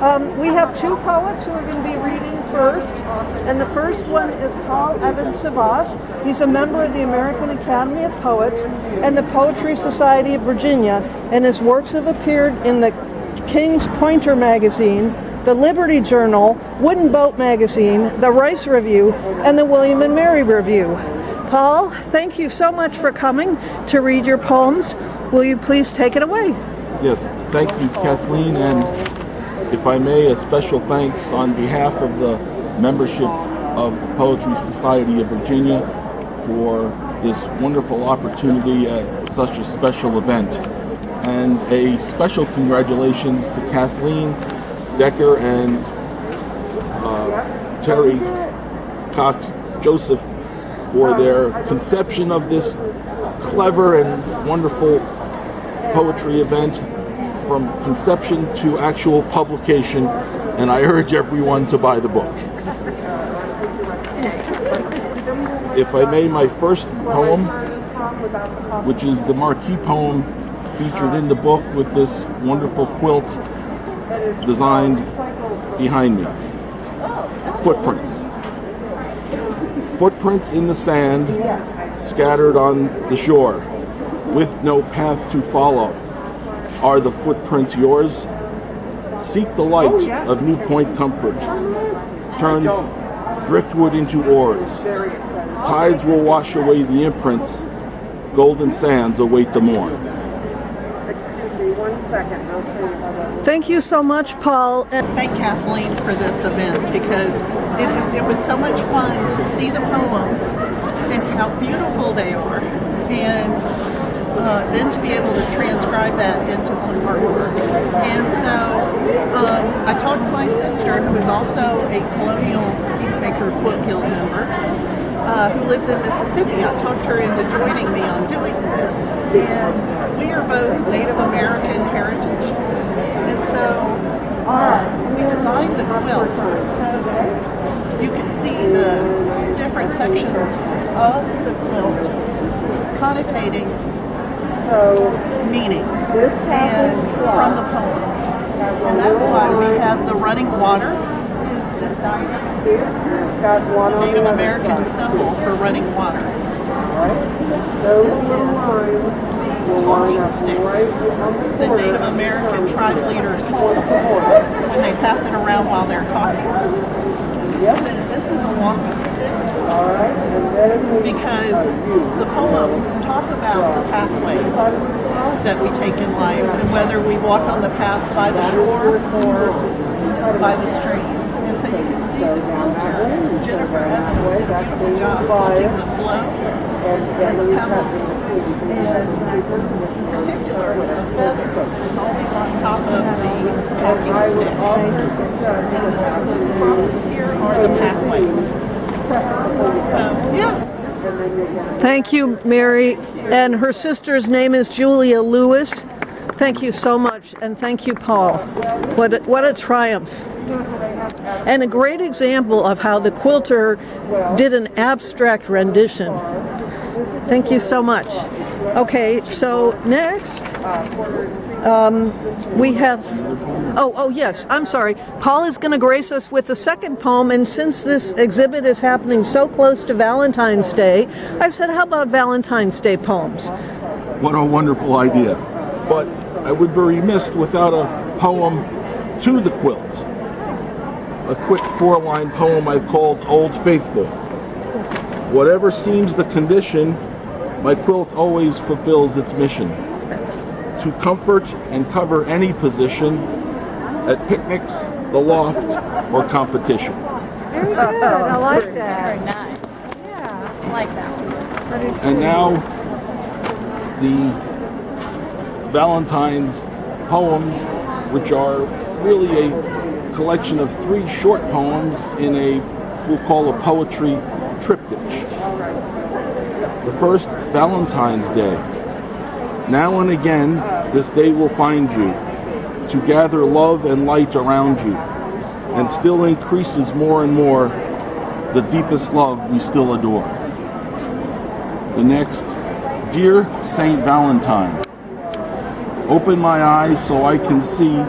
We have two poets who are going to be reading first, and the first one is Paul and Savas. He's a member of the American Academy of Poets and the Poetry Society of Virginia, and his works have appeared in the King's Pointer magazine, the Liberty Journal, Wooden Boat magazine, the Rice Review, and the William and Mary Review. Paul, thank you so much for coming to read your poems. Will you please take it away? Yes, thank you, Kathleen, and if I may, a special thanks on behalf of the membership of the Poetry Society of Virginia for this wonderful opportunity at such a special event. And a special congratulations to Kathleen Decker and Terry Cox Joseph for their conception of this clever and wonderful poetry event, from conception to actual publication, and I urge everyone to buy the book. If I may, my first poem, which is the marquee poem featured in the book with this wonderful quilt designed behind me. Footprints. Footprints in the sand, scattered on the shore, with no path to follow. Are the footprints yours? Seek the light of New Point comfort. Turn driftwood into oars. Tides will wash away the imprints. Golden sands await the morn. Thank you so much, Paul. Thank Kathleen for this event, because it was so much fun to see the poems and how beautiful they are, and then to be able to transcribe that into some artwork. And so I talked to my sister, who is also a Colonial Piecemakers Quilt Guild member, who lives in Mississippi. I talked her into joining me on doing this. And we are both Native American heritage. And so we designed the quilt so that you could see the different sections of the quilt connotating meaning and from the poems. And that's why we have the running water is this diagram. This is the Native American symbol for running water. This is the talking stick the Native American tribe leaders hold when they pass it around while they're talking. And this is a walking stick, because the poems talk about the pathways that we take in life, and whether we walk on the path by the shore or by the stream. And so you can see the quilter, Jennifer Evans, did a beautiful job quilting the flow and the pebbles. And in particular, the feather is always on top of the talking stick. And the crosses here are the pathways. So, yes. Thank you, Mary. And her sister's name is Julia Lewis. Thank you so much, and thank you, Paul. What a triumph. And a great example of how the quilter did an abstract rendition. Thank you so much. Okay, so next we have, yes, I'm sorry. Paul is going to grace us with the second poem, and since this exhibit is happening so close to Valentine's Day, I said, how about Valentine's Day poems? What a wonderful idea. But I would be remiss without a poem to the quilt. A quick 4-line poem I've called Old Faithful. Whatever seems the condition, my quilt always fulfills its mission. To comfort and cover any position at picnics, the loft, or competition. Very good. I like that. Very nice. Yeah, I like that one. And now, the Valentine's poems, which are really a collection of 3 short poems in we'll call a poetry triptych. The first, Valentine's Day. Now and again, this day will find you, to gather love and light around you, and still increases more and more the deepest love we still adore. The next, Dear Saint Valentine. Open my eyes so I can see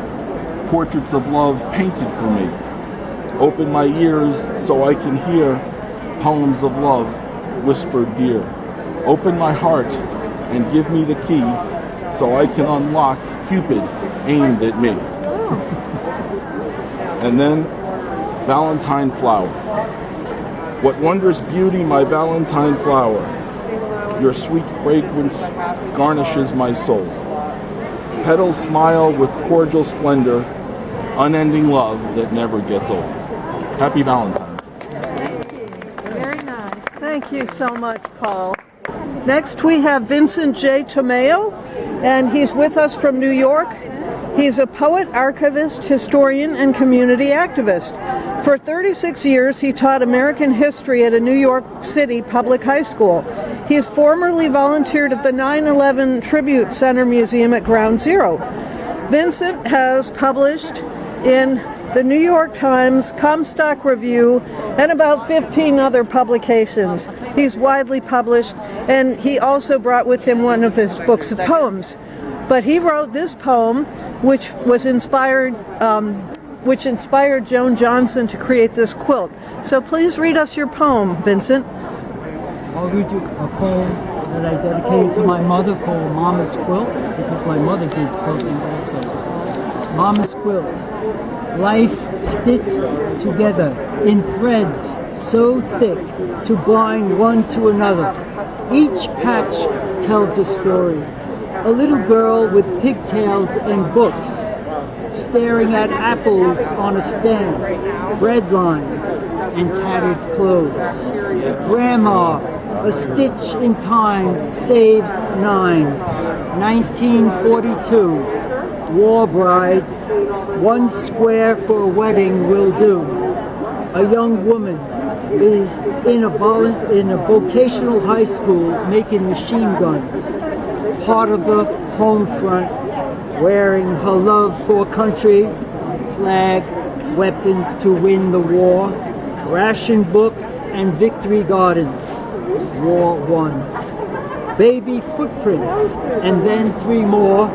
portraits of love painted for me. Open my ears so I can hear poems of love whispered dear. Open my heart and give me the key so I can unlock Cupid aimed at me. And then Valentine flower. What wondrous beauty, my Valentine flower. Your sweet fragrance garnishes my soul. Petals smile with cordial splendor, unending love that never gets old. Happy Valentine's. Very nice. Thank you so much, Paul. Next we have Vincent J. Tomeo, and he's with us from New York. He's a poet, archivist, historian, and community activist. For 36 years, he taught American history at a New York City public high school. He has formerly volunteered at the 9/11 Tribute Center Museum at Ground Zero. Vincent has published in the New York Times, Comstock Review, and about 15 other publications. He's widely published, and he also brought with him one of his books of poems. But he wrote this poem, which inspired Joan Johnson to create this quilt. So please read us your poem, Vincent. I'll read you a poem that I dedicated to my mother called Mama's Quilt, because my mother did quilting also. Mama's Quilt. Life stitched together in threads so thick to bind one to another. Each patch tells a story. A little girl with pigtails and books, staring at apples on a stand, bread lines and tattered clothes. Grandma, a stitch in time saves 9. 1942, war bride, 1 square for a wedding will do. A young woman is in a vocational high school making machine guns. Part of the home front, wearing her love for country, flag, weapons to win the war, ration books and victory gardens, War Won. Baby footprints, and then 3 more,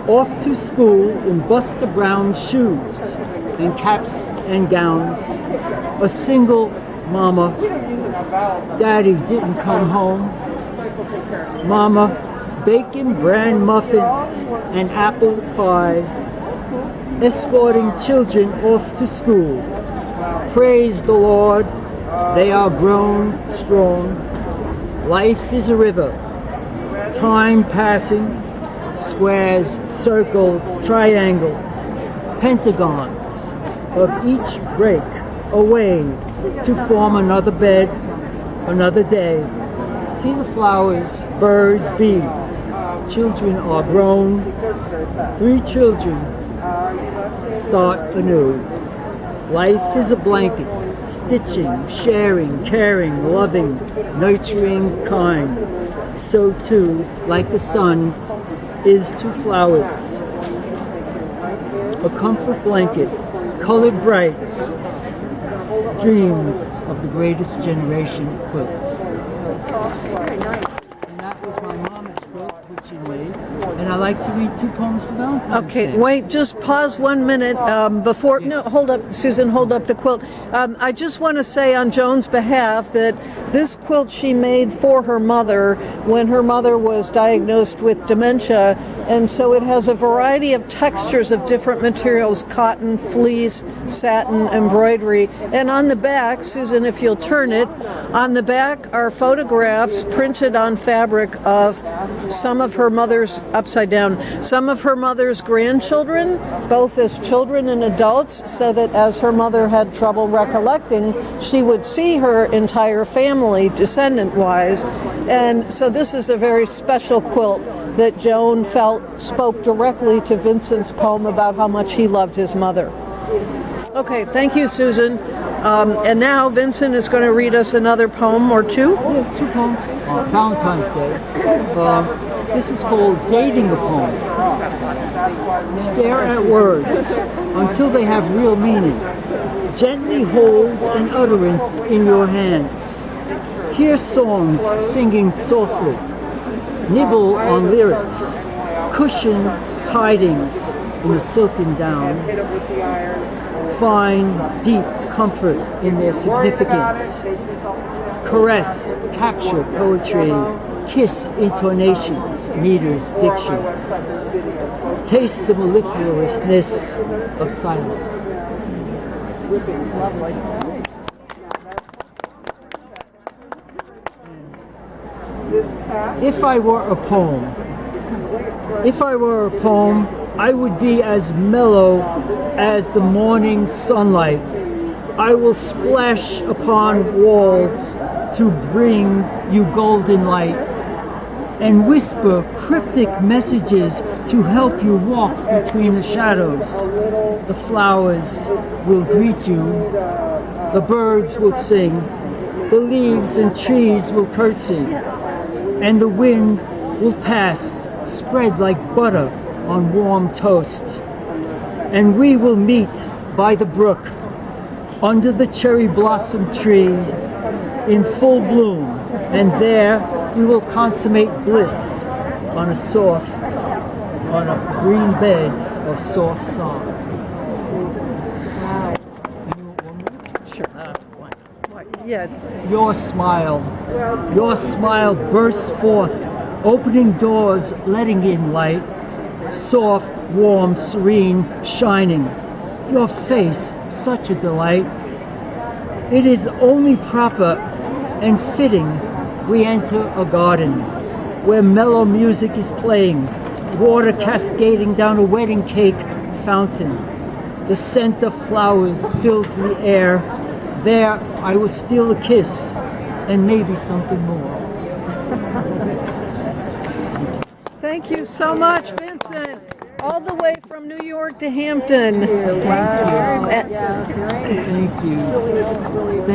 off to school in Buster Brown shoes and caps and gowns. A single mama, Daddy didn't come home. Mama, bacon bran muffins and apple pie, escorting children off to school. Praise the Lord, they are grown strong. Life is a river, time passing, squares, circles, triangles, pentagons of each break away to form another bed, another day. See the flowers, birds, bees. Children are grown. 3 children start anew. Life is a blanket, stitching, sharing, caring, loving, nurturing, kind. So too, like the sun, is to flowers. A comfort blanket, colored bright, dreams of the greatest generation quilt. And that was my mama's quilt, which she made. And I like to read 2 poems for Valentine's Day. Okay, wait, just pause 1 minute before. Yes. No, hold up, Susan, hold up the quilt. I just want to say on Joan's behalf that this quilt she made for her mother when her mother was diagnosed with dementia, and so it has a variety of textures of different materials: cotton, fleece, satin, embroidery. And on the back, Susan, if you'll turn it, on the back are photographs printed on fabric of some of her mother's, upside down, some of her mother's grandchildren, both as children and adults, so that as her mother had trouble recollecting, she would see her entire family descendant-wise. And so this is a very special quilt that Joan felt spoke directly to Vincent's poem about how much he loved his mother. Okay, thank you, Susan. And now Vincent is going to read us another poem or 2. Yeah, 2 poems on Valentine's Day. This is called Dating a Poem. Stare at words until they have real meaning. Gently hold an utterance in your hands. Hear songs singing softly. Nibble on lyrics. Cushion tidings. in a silken down, find deep comfort in their significance. Caress, capture poetry, kiss intonations, meters, diction. Taste the mellifluousness of silence. If I were a poem, I would be as mellow as the morning sunlight. I will splash upon walls to bring you golden light and whisper cryptic messages to help you walk between the shadows. The flowers will greet you, the birds will sing, the leaves and trees will curtsy, and the wind will pass, spread like butter on warm toast. And we will meet by the brook, under the cherry blossom tree, in full bloom, and there we will consummate bliss on a green bed of soft song. Yes. Your smile bursts forth, opening doors, letting in light, soft, warm, serene, shining. Your face, such a delight. It is only proper and fitting we enter a garden where mellow music is playing, water cascading down a wedding cake fountain. The scent of flowers fills the air. There I will steal a kiss and maybe something more. Thank you so much, Vincent. All the way from New York to Hampton. Thank you. Thank you.